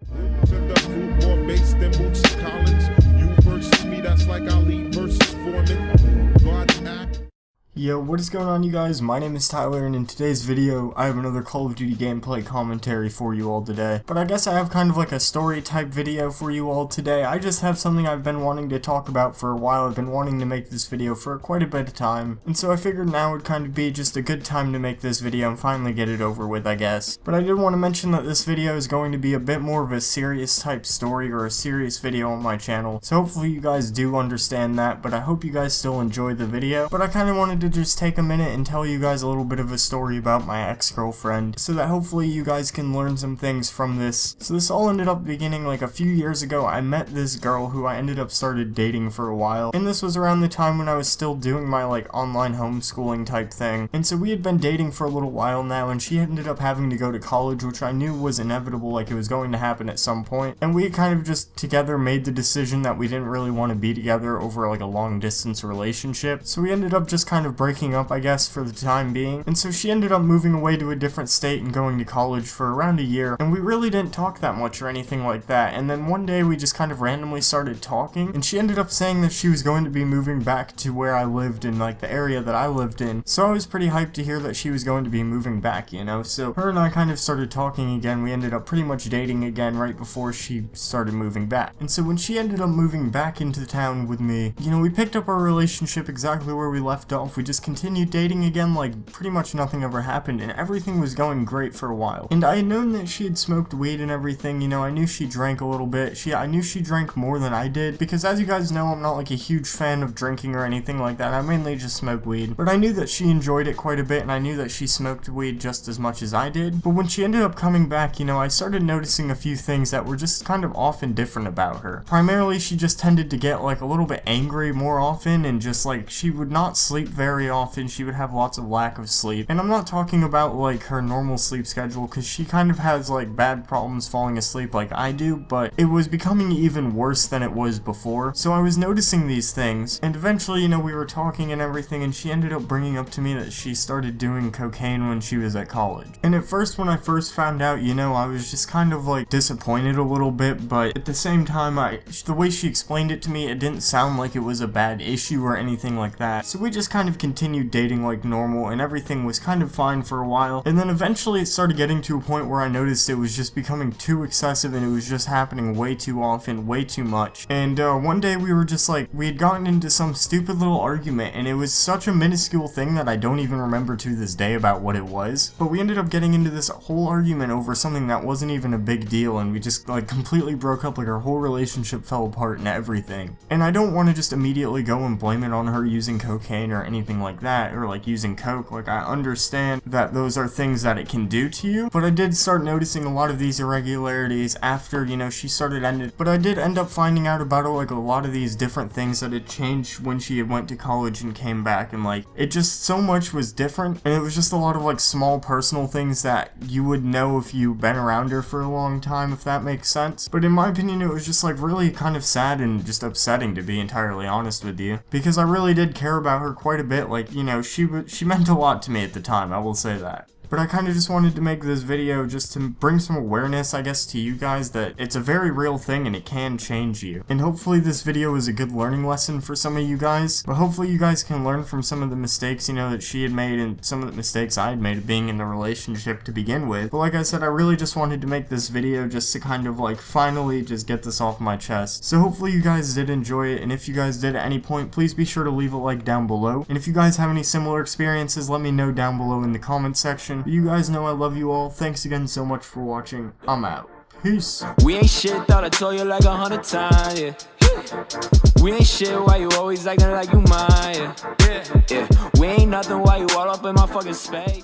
To the food more bass than Boots Collins. You versus me, that's like Ali versus Foreman. God's act. Yo, what is going on, you guys? My name is Tyler, and in today's video, I have another Call of Duty gameplay commentary for you all today. But I guess I have kind of like a story type video for you all today. I just have something I've been wanting to talk about for a while. I've been wanting to make this video for quite a bit of time, and so I figured now would kind of be just a good time to make this video and finally get it over with, I guess. But I did want to mention that this video is going to be a bit more of a serious type story or a serious video on my channel, so hopefully you guys do understand that, but I hope you guys still enjoy the video. But I kind of wanted to just take a minute and tell you guys a little bit of a story about my ex-girlfriend, so that hopefully you guys can learn some things from this. So this all ended up beginning like a few years ago. I met this girl who I ended up started dating for a while, and this was around the time when I was still doing my like online homeschooling type thing, and so we had been dating for a little while now, and she ended up having to go to college, which I knew was inevitable, like it was going to happen at some point, and we kind of just together made the decision that we didn't really want to be together over like a long distance relationship, so we ended up just kind of breaking up, I guess, for the time being. And so she ended up moving away to a different state and going to college for around a year, and we really didn't talk that much or anything like that. And then one day we just kind of randomly started talking, and she ended up saying that she was going to be moving back to where I lived in like the area that I lived in. So I was pretty hyped to hear that she was going to be moving back, you know. So her and I kind of started talking again. We ended up pretty much dating again right before she started moving back. And so when she ended up moving back into the town with me, you know, we picked up our relationship exactly where we left off. We just continued dating again like pretty much nothing ever happened, and everything was going great for a while. And I had known that she had smoked weed and everything, you know. I knew she drank a little bit. I knew she drank more than I did, because as you guys know, I'm not like a huge fan of drinking or anything like that. I mainly just smoke weed, but I knew that she enjoyed it quite a bit, and I knew that she smoked weed just as much as I did. But when she ended up coming back, you know, I started noticing a few things that were just kind of off and different about her. Primarily, she just tended to get like a little bit angry more often, and just like she would not sleep very often. She would have lots of lack of sleep, and I'm not talking about like her normal sleep schedule, because she kind of has like bad problems falling asleep like I do, but it was becoming even worse than it was before. So I was noticing these things, and eventually, you know, we were talking and everything, and she ended up bringing up to me that she started doing cocaine when she was at college. And at first, when I first found out, you know, I was just kind of like disappointed a little bit, but at the same time, the way she explained it to me, it didn't sound like it was a bad issue or anything like that. So we just kind of continued dating like normal, and everything was kind of fine for a while. And then eventually it started getting to a point where I noticed it was just becoming too excessive, and it was just happening way too often, way too much. And one day we were just like, we had gotten into some stupid little argument, and it was such a minuscule thing that I don't even remember to this day about what it was. But we ended up getting into this whole argument over something that wasn't even a big deal, and we just like completely broke up. Like our whole relationship fell apart and everything. And I don't want to just immediately go and blame it on her using cocaine or anything like that, or like using coke. Like I understand that those are things that it can do to you, but I did start noticing a lot of these irregularities after, you know, she started ended. But I did end up finding out about like a lot of these different things that had changed when she had went to college and came back, and like it just so much was different, and it was just a lot of like small personal things that you would know if you've been around her for a long time, if that makes sense. But in my opinion, it was just like really kind of sad and just upsetting, to be entirely honest with you, because I really did care about her quite a bit. Like, you know, she meant a lot to me at the time, I will say that. But I kind of just wanted to make this video just to bring some awareness, I guess, to you guys that it's a very real thing and it can change you. And hopefully this video is a good learning lesson for some of you guys. But hopefully you guys can learn from some of the mistakes, you know, that she had made, and some of the mistakes I had made being in the relationship to begin with. But like I said, I really just wanted to make this video just to kind of like finally just get this off my chest. So hopefully you guys did enjoy it, and if you guys did at any point, please be sure to leave a like down below. And if you guys have any similar experiences, let me know down below in the comment section. But you guys know I love you all. Thanks again so much for watching. I'm out. Peace. We ain't shit, thought I told you like 100 times, yeah. We ain't shit, why you always acting like you mine, yeah. We ain't nothing, why you all up in my fucking space.